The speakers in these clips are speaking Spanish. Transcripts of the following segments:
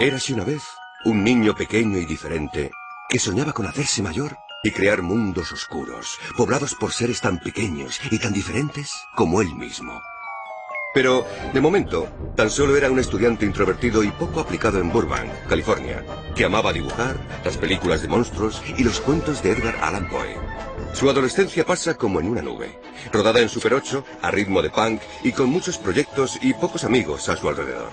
Érase una vez un niño pequeño y diferente que soñaba con hacerse mayor y crear mundos oscuros, poblados por seres tan pequeños y tan diferentes como él mismo. Pero, de momento, tan solo era un estudiante introvertido y poco aplicado en Burbank, California, que amaba dibujar, las películas de monstruos y los cuentos de Edgar Allan Poe. Su adolescencia pasa como en una nube, rodada en Super 8, a ritmo de punk y con muchos proyectos y pocos amigos a su alrededor.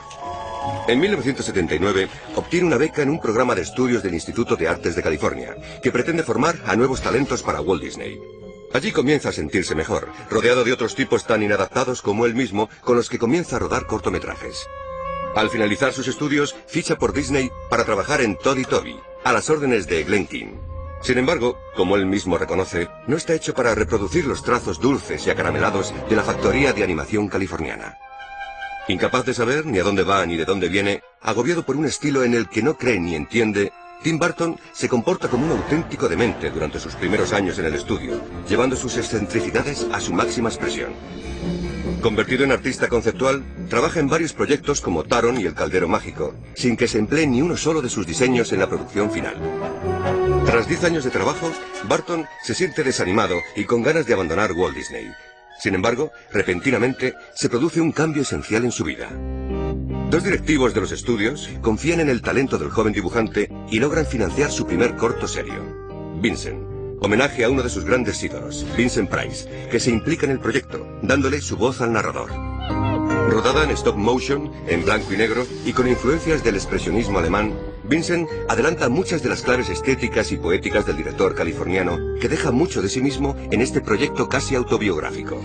En 1979 obtiene una beca en un programa de estudios del Instituto de Artes de California, que pretende formar a nuevos talentos para Walt Disney. Allí comienza a sentirse mejor, rodeado de otros tipos tan inadaptados como él mismo, con los que comienza a rodar cortometrajes. Al finalizar sus estudios, ficha por Disney para trabajar en Todd y Toby, a las órdenes de Glen King. Sin embargo, como él mismo reconoce, no está hecho para reproducir los trazos dulces y acaramelados de la factoría de animación californiana. Incapaz de saber ni a dónde va ni de dónde viene, agobiado por un estilo en el que no cree ni entiende, Tim Burton se comporta como un auténtico demente durante sus primeros años en el estudio, llevando sus excentricidades a su máxima expresión. Convertido en artista conceptual, trabaja en varios proyectos como Taron y El Caldero Mágico, sin que se emplee ni uno solo de sus diseños en la producción final. Tras 10 años de trabajo, Burton se siente desanimado y con ganas de abandonar Walt Disney. Sin embargo, repentinamente, se produce un cambio esencial en su vida. Dos directivos de los estudios confían en el talento del joven dibujante y logran financiar su primer corto serio, Vincent, homenaje a uno de sus grandes ídolos, Vincent Price, que se implica en el proyecto, dándole su voz al narrador. Rodada en stop motion, en blanco y negro y con influencias del expresionismo alemán, Vincent adelanta muchas de las claves estéticas y poéticas del director californiano, que deja mucho de sí mismo en este proyecto casi autobiográfico.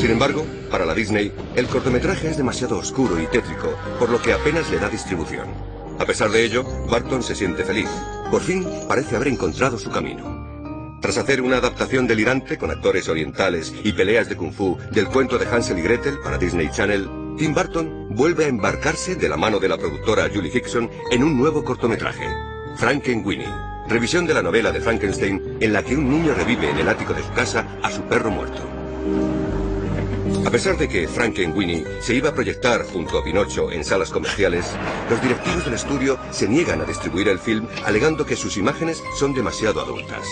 Sin embargo, para la Disney, el cortometraje es demasiado oscuro y tétrico, por lo que apenas le da distribución. A pesar de ello, Burton se siente feliz. Por fin parece haber encontrado su camino. Tras hacer una adaptación delirante con actores orientales y peleas de kung fu del cuento de Hansel y Gretel para Disney Channel, Tim Burton vuelve a embarcarse de la mano de la productora Julie Hickson en un nuevo cortometraje, Frankenweenie, revisión de la novela de Frankenstein en la que un niño revive en el ático de su casa a su perro muerto. A pesar de que Frankenweenie se iba a proyectar junto a Pinocho en salas comerciales, los directivos del estudio se niegan a distribuir el film alegando que sus imágenes son demasiado adultas.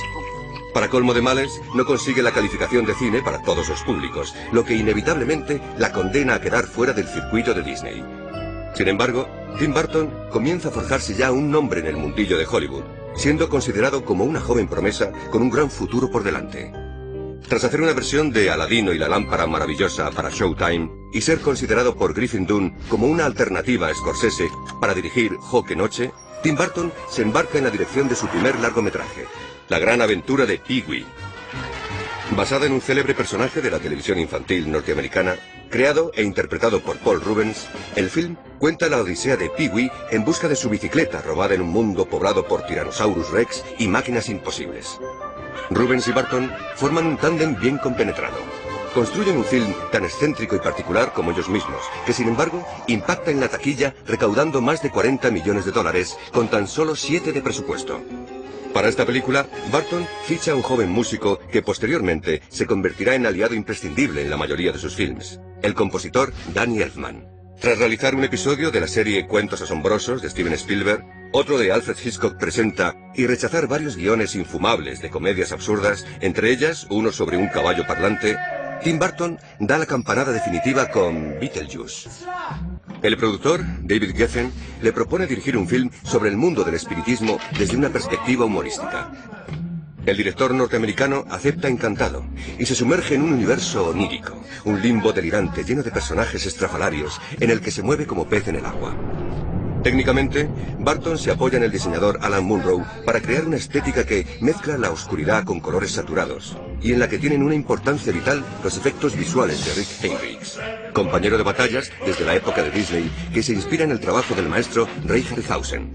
Para colmo de males, no consigue la calificación de cine para todos los públicos, lo que inevitablemente la condena a quedar fuera del circuito de Disney. Sin embargo, Tim Burton comienza a forjarse ya un nombre en el mundillo de Hollywood, siendo considerado como una joven promesa con un gran futuro por delante. Tras hacer una versión de Aladino y la lámpara maravillosa para Showtime y ser considerado por Griffin Dunne como una alternativa a Scorsese para dirigir Joque Noche, Tim Burton se embarca en la dirección de su primer largometraje, La gran aventura de Pee-wee. Basada en un célebre personaje de la televisión infantil norteamericana, creado e interpretado por Paul Reubens, el film cuenta la odisea de Pee-wee en busca de su bicicleta robada en un mundo poblado por Tyrannosaurus Rex y máquinas imposibles. Reubens y Burton forman un tándem bien compenetrado. Construyen un film tan excéntrico y particular como ellos mismos, que sin embargo impacta en la taquilla recaudando más de $40 millones con tan solo 7 de presupuesto. Para esta película, Burton ficha a un joven músico que posteriormente se convertirá en aliado imprescindible en la mayoría de sus films, el compositor Danny Elfman. Tras realizar un episodio de la serie Cuentos Asombrosos de Steven Spielberg, otro de Alfred Hitchcock Presenta, y rechazar varios guiones infumables de comedias absurdas, entre ellas uno sobre un caballo parlante, Tim Burton da la campanada definitiva con Beetlejuice. El productor, David Geffen, le propone dirigir un film sobre el mundo del espiritismo desde una perspectiva humorística. El director norteamericano acepta encantado y se sumerge en un universo onírico, un limbo delirante lleno de personajes estrafalarios en el que se mueve como pez en el agua. Técnicamente, Burton se apoya en el diseñador Alan Munro para crear una estética que mezcla la oscuridad con colores saturados y en la que tienen una importancia vital los efectos visuales de Rick Heinrichs, compañero de batallas desde la época de Disney que se inspira en el trabajo del maestro Ray Harryhausen.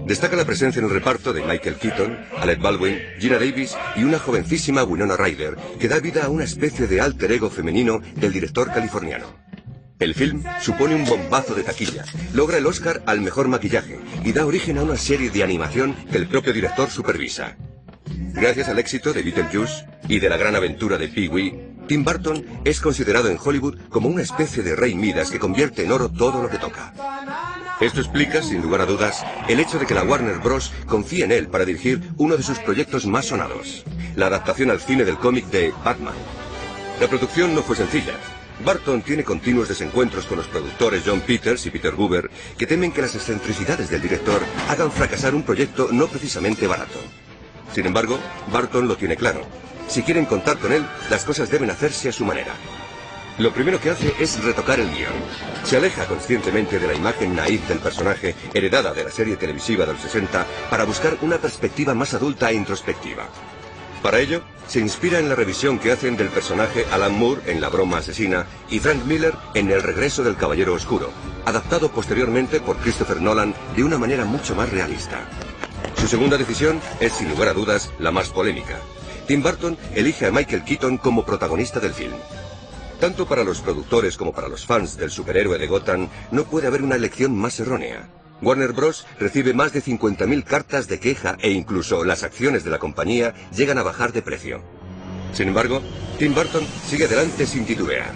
Destaca la presencia en el reparto de Michael Keaton, Alec Baldwin, Geena Davis y una jovencísima Winona Ryder que da vida a una especie de alter ego femenino del director californiano. El film supone un bombazo de taquilla, logra el Oscar al mejor maquillaje y da origen a una serie de animación que el propio director supervisa. Gracias al éxito de Beetlejuice y de la gran aventura de Pee-wee, Tim Burton es considerado en Hollywood como una especie de rey Midas que convierte en oro todo lo que toca. Esto explica, sin lugar a dudas, el hecho de que la Warner Bros. Confíe en él para dirigir uno de sus proyectos más sonados, la adaptación al cine del cómic de Batman. La producción no fue sencilla. Burton tiene continuos desencuentros con los productores John Peters y Peter Guber, que temen que las excentricidades del director hagan fracasar un proyecto no precisamente barato. Sin embargo, Burton lo tiene claro. Si quieren contar con él, las cosas deben hacerse a su manera. Lo primero que hace es retocar el guión. Se aleja conscientemente de la imagen naif del personaje, heredada de la serie televisiva de los 60, para buscar una perspectiva más adulta e introspectiva. Para ello, se inspira en la revisión que hacen del personaje Alan Moore en La broma asesina y Frank Miller en El regreso del Caballero Oscuro, adaptado posteriormente por Christopher Nolan de una manera mucho más realista. Su segunda decisión es, sin lugar a dudas, la más polémica. Tim Burton elige a Michael Keaton como protagonista del film. Tanto para los productores como para los fans del superhéroe de Gotham, no puede haber una elección más errónea. Warner Bros. Recibe más de 50.000 cartas de queja e incluso las acciones de la compañía llegan a bajar de precio. Sin embargo, Tim Burton sigue adelante sin titubear.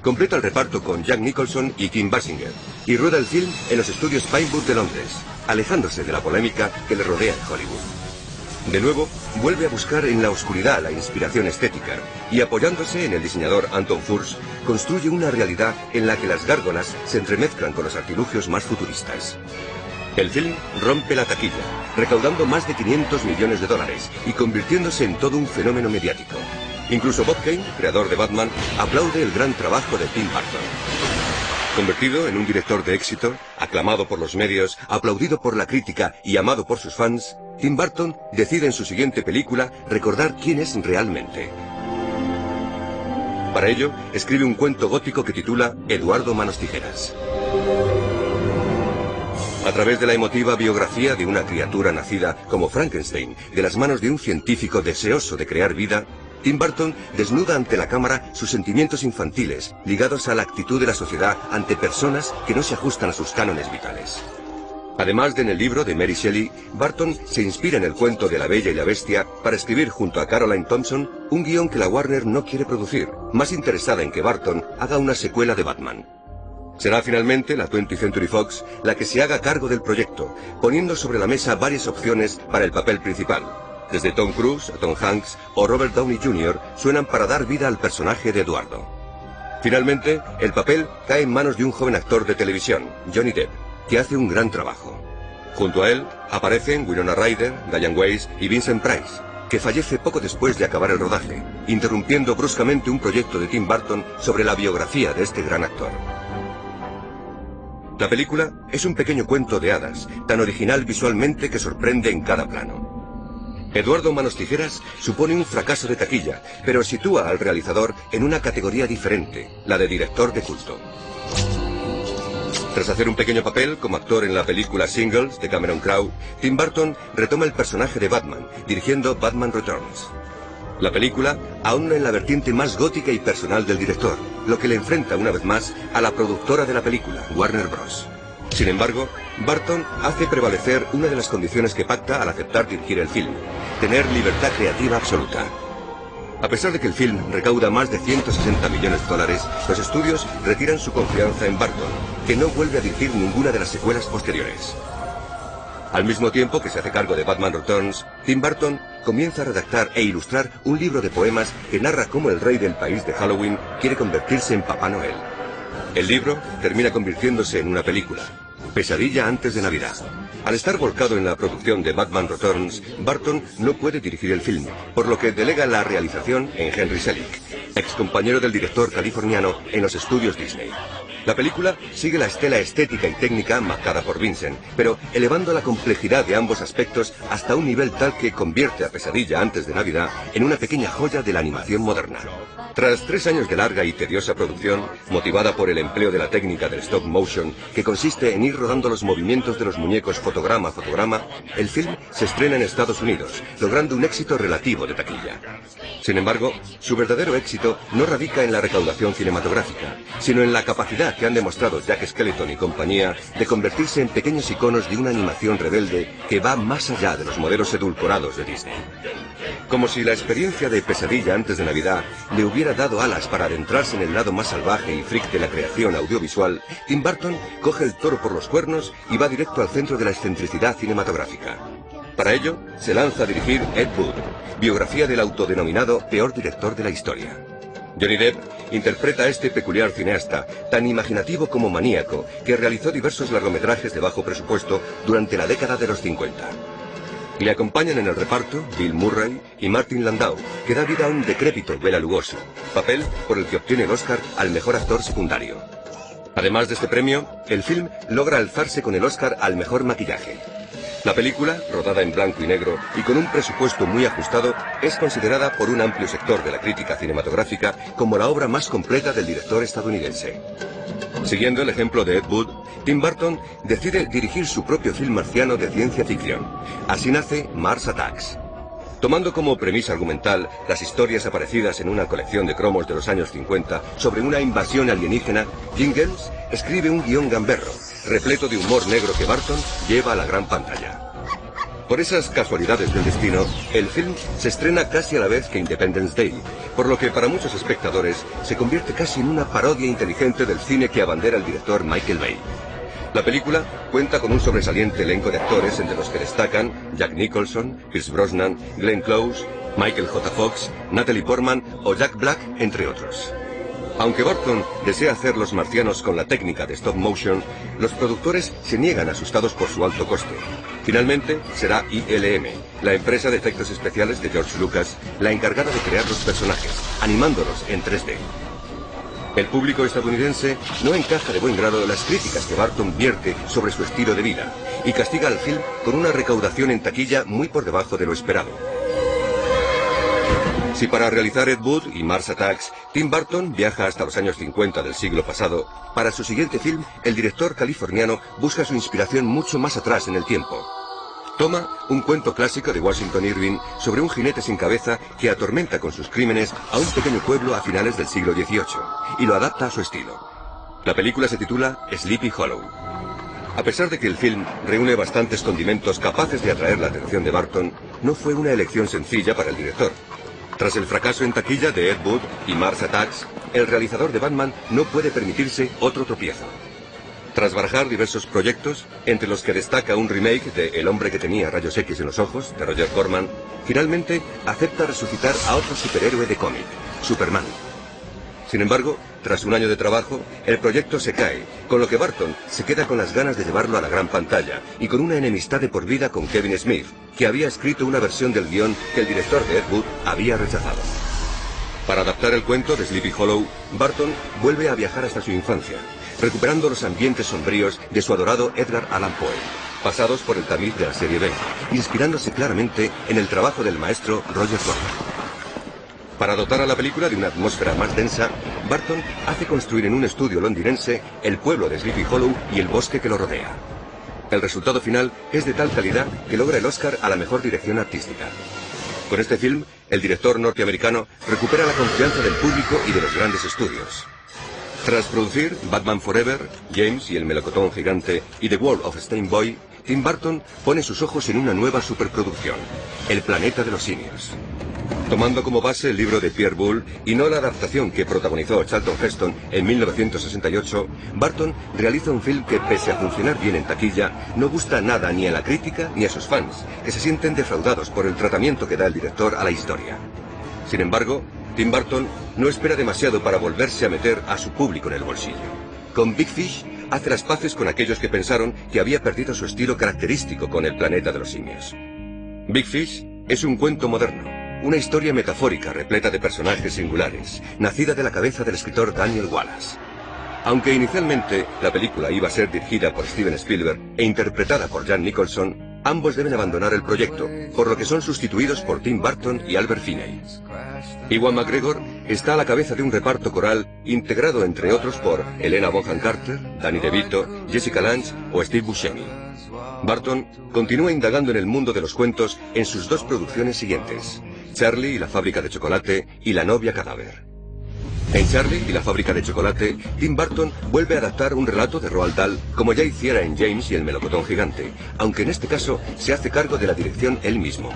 Completa el reparto con Jack Nicholson y Kim Basinger, y rueda el film en los estudios Pinewood de Londres, alejándose de la polémica que le rodea en Hollywood. De nuevo, vuelve a buscar en la oscuridad la inspiración estética, y apoyándose en el diseñador Anton Furst, construye una realidad en la que las gárgolas se entremezclan con los artilugios más futuristas. El film rompe la taquilla, recaudando más de 500 millones de dólares y convirtiéndose en todo un fenómeno mediático. Incluso Bob Kane, creador de Batman, aplaude el gran trabajo de Tim Burton. Convertido en un director de éxito, aclamado por los medios, aplaudido por la crítica y amado por sus fans, Tim Burton decide en su siguiente película recordar quién es realmente. Para ello, escribe un cuento gótico que titula Eduardo Manos Tijeras. A través de la emotiva biografía de una criatura nacida como Frankenstein, de las manos de un científico deseoso de crear vida, Tim Burton desnuda ante la cámara sus sentimientos infantiles, ligados a la actitud de la sociedad ante personas que no se ajustan a sus cánones vitales. Además de en el libro de Mary Shelley, Burton se inspira en el cuento de La Bella y la Bestia para escribir junto a Caroline Thompson un guión que la Warner no quiere producir, más interesada en que Burton haga una secuela de Batman. Será finalmente la 20th Century Fox la que se haga cargo del proyecto, poniendo sobre la mesa varias opciones para el papel principal. Desde Tom Cruise, Tom Hanks o Robert Downey Jr. suenan para dar vida al personaje de Eduardo. Finalmente, el papel cae en manos de un joven actor de televisión, Johnny Depp, que hace un gran trabajo. Junto a él aparecen Winona Ryder, Diane Weiss y Vincent Price, que fallece poco después de acabar el rodaje, interrumpiendo bruscamente un proyecto de Tim Burton sobre la biografía de este gran actor. La película es un pequeño cuento de hadas, tan original visualmente que sorprende en cada plano. Eduardo Manos Tijeras supone un fracaso de taquilla, pero sitúa al realizador en una categoría diferente, la de director de culto. Tras hacer un pequeño papel como actor en la película Singles de Cameron Crowe, Tim Burton retoma el personaje de Batman, dirigiendo Batman Returns. La película ahonda en la vertiente más gótica y personal del director, lo que le enfrenta una vez más a la productora de la película, Warner Bros. Sin embargo, Burton hace prevalecer una de las condiciones que pacta al aceptar dirigir el film: tener libertad creativa absoluta. A pesar de que el film recauda más de 160 millones de dólares, los estudios retiran su confianza en Burton, que no vuelve a dirigir ninguna de las secuelas posteriores. Al mismo tiempo que se hace cargo de Batman Returns, Tim Burton comienza a redactar e ilustrar un libro de poemas que narra cómo el rey del país de Halloween quiere convertirse en Papá Noel. El libro termina convirtiéndose en una película, Pesadilla antes de Navidad. Al estar volcado en la producción de Batman Returns, Burton no puede dirigir el film, por lo que delega la realización en Henry Selick, ex compañero del director californiano en los estudios Disney. La película sigue la estela estética y técnica marcada por Vincent, pero elevando la complejidad de ambos aspectos hasta un nivel tal que convierte a Pesadilla antes de Navidad en una pequeña joya de la animación moderna. Tras 3 años de larga y tediosa producción, motivada por el empleo de la técnica del stop motion, que consiste en ir rodando los movimientos de los muñecos fotograma a fotograma, el film se estrena en Estados Unidos, logrando un éxito relativo de taquilla. Sin embargo, su verdadero éxito no radica en la recaudación cinematográfica, sino en la capacidad que han demostrado Jack Skellington y compañía de convertirse en pequeños iconos de una animación rebelde que va más allá de los modelos edulcorados de Disney. Como si la experiencia de Pesadilla antes de Navidad le hubiera dado alas para adentrarse en el lado más salvaje y freak de la creación audiovisual, Tim Burton coge el toro por los cuernos y va directo al centro de la excentricidad cinematográfica. Para ello, se lanza a dirigir Ed Wood, biografía del autodenominado peor director de la historia. Johnny Depp interpreta a este peculiar cineasta, tan imaginativo como maníaco, que realizó diversos largometrajes de bajo presupuesto durante la década de los 50. Le acompañan en el reparto Bill Murray y Martin Landau, que da vida a un decrépito Bela Lugosi, papel por el que obtiene el Oscar al mejor actor secundario. Además de este premio, el film logra alzarse con el Oscar al mejor maquillaje. La película, rodada en blanco y negro y con un presupuesto muy ajustado, es considerada por un amplio sector de la crítica cinematográfica como la obra más completa del director estadounidense. Siguiendo el ejemplo de Ed Wood, Tim Burton decide dirigir su propio film marciano de ciencia ficción. Así nace Mars Attacks. Tomando como premisa argumental las historias aparecidas en una colección de cromos de los años 50 sobre una invasión alienígena, Jim Gells escribe un guión gamberro, repleto de humor negro que Burton lleva a la gran pantalla. Por esas casualidades del destino, el film se estrena casi a la vez que Independence Day, por lo que para muchos espectadores se convierte casi en una parodia inteligente del cine que abandera el director Michael Bay. La película cuenta con un sobresaliente elenco de actores, entre los que destacan Jack Nicholson, Pierce Brosnan, Glenn Close, Michael J. Fox, Natalie Portman o Jack Black, entre otros. Aunque Burton desea hacer los marcianos con la técnica de stop motion, los productores se niegan asustados por su alto coste. Finalmente, será ILM, la empresa de efectos especiales de George Lucas, la encargada de crear los personajes, animándolos en 3D. El público estadounidense no encaja de buen grado las críticas que Burton vierte sobre su estilo de vida y castiga al film con una recaudación en taquilla muy por debajo de lo esperado. Si para realizar Ed Wood y Mars Attacks, Tim Burton viaja hasta los años 50 del siglo pasado, para su siguiente film, el director californiano busca su inspiración mucho más atrás en el tiempo. Toma un cuento clásico de Washington Irving sobre un jinete sin cabeza que atormenta con sus crímenes a un pequeño pueblo a finales del siglo XVIII, y lo adapta a su estilo. La película se titula Sleepy Hollow. A pesar de que el film reúne bastantes condimentos capaces de atraer la atención de Burton, no fue una elección sencilla para el director. Tras el fracaso en taquilla de Ed Wood y Mars Attacks, el realizador de Batman no puede permitirse otro tropiezo. Tras barajar diversos proyectos, entre los que destaca un remake de El hombre que tenía rayos X en los ojos, de Roger Corman, finalmente acepta resucitar a otro superhéroe de cómic, Superman. Sin embargo, tras un año de trabajo, el proyecto se cae, con lo que Burton se queda con las ganas de llevarlo a la gran pantalla y con una enemistad de por vida con Kevin Smith, que había escrito una versión del guión que el director de Ed Wood había rechazado. Para adaptar el cuento de Sleepy Hollow, Burton vuelve a viajar hasta su infancia, recuperando los ambientes sombríos de su adorado Edgar Allan Poe, pasados por el tamiz de la serie B, inspirándose claramente en el trabajo del maestro Roger Corman. Para dotar a la película de una atmósfera más densa, Burton hace construir en un estudio londinense el pueblo de Sleepy Hollow y el bosque que lo rodea. El resultado final es de tal calidad que logra el Oscar a la mejor dirección artística. Con este film, el director norteamericano recupera la confianza del público y de los grandes estudios. Tras producir Batman Forever, James y el melocotón gigante y The World of Steinboy, Tim Burton pone sus ojos en una nueva superproducción, El planeta de los simios. Tomando como base el libro de Pierre Boulle y no la adaptación que protagonizó Charlton Heston en 1968, Burton realiza un film que, pese a funcionar bien en taquilla, no gusta nada ni a la crítica ni a sus fans, que se sienten defraudados por el tratamiento que da el director a la historia. Sin embargo, Tim Burton no espera demasiado para volverse a meter a su público en el bolsillo. Con Big Fish hace las paces con aquellos que pensaron que había perdido su estilo característico con El planeta de los simios. Big Fish es un cuento moderno, una historia metafórica repleta de personajes singulares, nacida de la cabeza del escritor Daniel Wallace. Aunque inicialmente la película iba a ser dirigida por Steven Spielberg e interpretada por Jack Nicholson, ambos deben abandonar el proyecto, por lo que son sustituidos por Tim Burton y Albert Finney. Ewan McGregor está a la cabeza de un reparto coral integrado entre otros por Helena Bonham Carter, Danny DeVito, Jessica Lange o Steve Buscemi. Burton continúa indagando en el mundo de los cuentos en sus dos producciones siguientes, Charlie y la fábrica de chocolate y La novia cadáver. En Charlie y la fábrica de chocolate, Tim Burton vuelve a adaptar un relato de Roald Dahl como ya hiciera en James y el melocotón gigante, aunque en este caso se hace cargo de la dirección él mismo.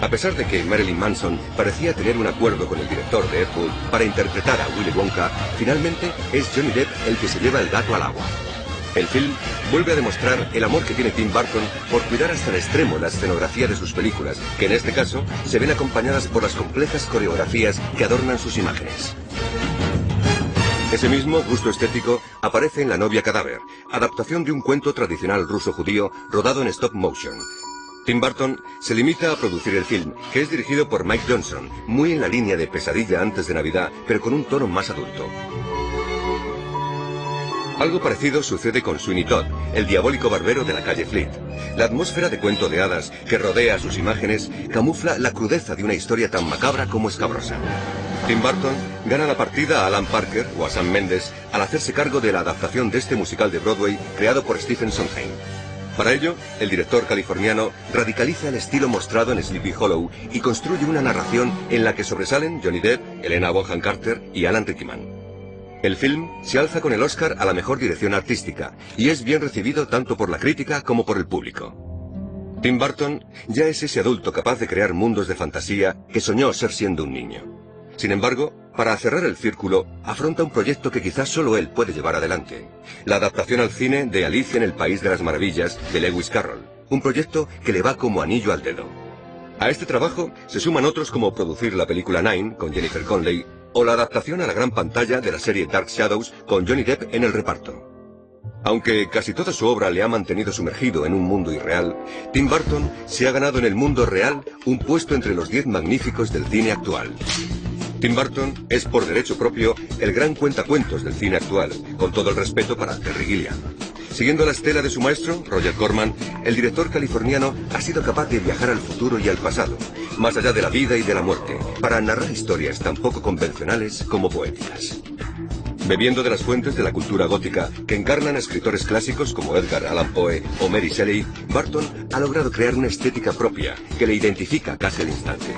A pesar de que Marilyn Manson parecía tener un acuerdo con el director de Ed Wood para interpretar a Willy Wonka, finalmente es Johnny Depp el que se lleva el gato al agua. El film vuelve a demostrar el amor que tiene Tim Burton por cuidar hasta el extremo la escenografía de sus películas, que en este caso se ven acompañadas por las complejas coreografías que adornan sus imágenes. Ese mismo gusto estético aparece en La novia cadáver, adaptación de un cuento tradicional ruso-judío rodado en stop motion. Tim Burton se limita a producir el film, que es dirigido por Mike Johnson, muy en la línea de Pesadilla antes de Navidad, pero con un tono más adulto. Algo parecido sucede con Sweeney Todd, el diabólico barbero de la calle Fleet. La atmósfera de cuento de hadas que rodea sus imágenes camufla la crudeza de una historia tan macabra como escabrosa. Tim Burton gana la partida a Alan Parker o a Sam Mendes al hacerse cargo de la adaptación de este musical de Broadway creado por Stephen Sondheim. Para ello, el director californiano radicaliza el estilo mostrado en Sleepy Hollow y construye una narración en la que sobresalen Johnny Depp, Helena Bonham Carter y Alan Rickman. El film se alza con el Oscar a la mejor dirección artística y es bien recibido tanto por la crítica como por el público. Tim Burton ya es ese adulto capaz de crear mundos de fantasía que soñó ser siendo un niño. Sin embargo, para cerrar el círculo, afronta un proyecto que quizás solo él puede llevar adelante: la adaptación al cine de Alicia en el País de las Maravillas de Lewis Carroll, un proyecto que le va como anillo al dedo. A este trabajo se suman otros como producir la película Nine con Jennifer Connelly o la adaptación a la gran pantalla de la serie Dark Shadows con Johnny Depp en el reparto. Aunque casi toda su obra le ha mantenido sumergido en un mundo irreal, Tim Burton se ha ganado en el mundo real un puesto entre los 10 magníficos del cine actual. Tim Burton es por derecho propio el gran cuentacuentos del cine actual, con todo el respeto para Terry Gilliam. Siguiendo la estela de su maestro, Roger Corman, el director californiano ha sido capaz de viajar al futuro y al pasado, más allá de la vida y de la muerte, para narrar historias tan poco convencionales como poéticas. Bebiendo de las fuentes de la cultura gótica que encarnan escritores clásicos como Edgar Allan Poe o Mary Shelley, Burton ha logrado crear una estética propia que le identifica casi al instante.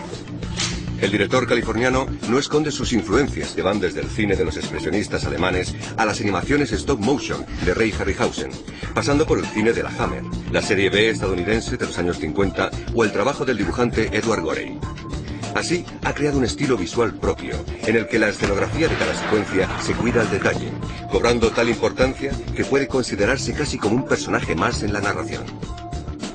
El director californiano no esconde sus influencias que van desde el cine de los expresionistas alemanes a las animaciones stop motion de Ray Harryhausen, pasando por el cine de la Hammer, la serie B estadounidense de los años 50 o el trabajo del dibujante Edward Gorey. Así, ha creado un estilo visual propio, en el que la escenografía de cada secuencia se cuida al detalle, cobrando tal importancia que puede considerarse casi como un personaje más en la narración.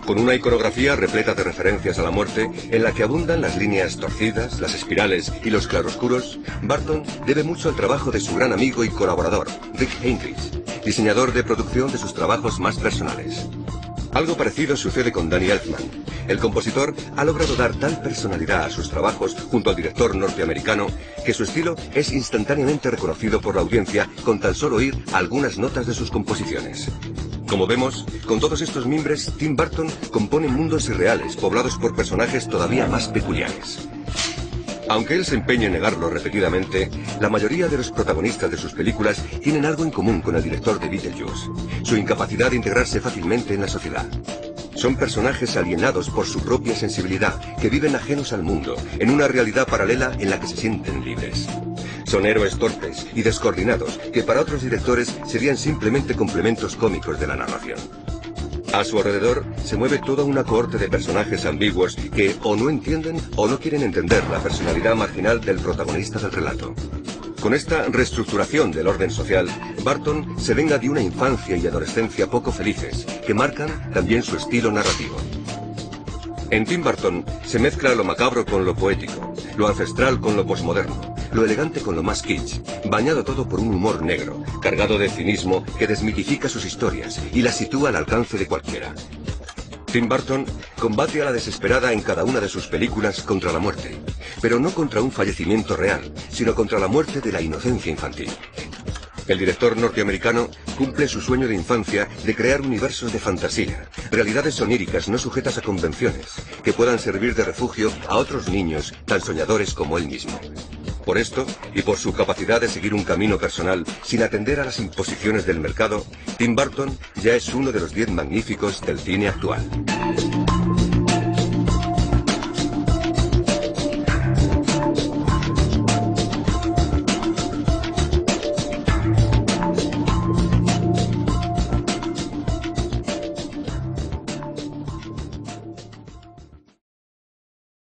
Con una iconografía repleta de referencias a la muerte, en la que abundan las líneas torcidas, las espirales y los claroscuros, Burton debe mucho al trabajo de su gran amigo y colaborador, Rick Heinrich, diseñador de producción de sus trabajos más personales. Algo parecido sucede con Danny Elfman. El compositor ha logrado dar tal personalidad a sus trabajos junto al director norteamericano que su estilo es instantáneamente reconocido por la audiencia con tan solo oír algunas notas de sus composiciones. Como vemos, con todos estos mimbres, Tim Burton compone mundos irreales poblados por personajes todavía más peculiares. Aunque él se empeñe en negarlo repetidamente, la mayoría de los protagonistas de sus películas tienen algo en común con el director de Beetlejuice: su incapacidad de integrarse fácilmente en la sociedad. Son personajes alienados por su propia sensibilidad, que viven ajenos al mundo, en una realidad paralela en la que se sienten libres. Son héroes torpes y descoordinados, que para otros directores serían simplemente complementos cómicos de la narración. A su alrededor se mueve toda una cohorte de personajes ambiguos que o no entienden o no quieren entender la personalidad marginal del protagonista del relato. Con esta reestructuración del orden social, Burton se venga de una infancia y adolescencia poco felices, que marcan también su estilo narrativo. En Tim Burton se mezcla lo macabro con lo poético, lo ancestral con lo posmoderno, lo elegante con lo más kitsch, bañado todo por un humor negro, cargado de cinismo que desmitifica sus historias y las sitúa al alcance de cualquiera. Tim Burton combate a la desesperada en cada una de sus películas contra la muerte, pero no contra un fallecimiento real, sino contra la muerte de la inocencia infantil. El director norteamericano cumple su sueño de infancia de crear universos de fantasía, realidades oníricas no sujetas a convenciones, que puedan servir de refugio a otros niños tan soñadores como él mismo. Por esto, y por su capacidad de seguir un camino personal sin atender a las imposiciones del mercado, Tim Burton ya es uno de los 10 magníficos del cine actual.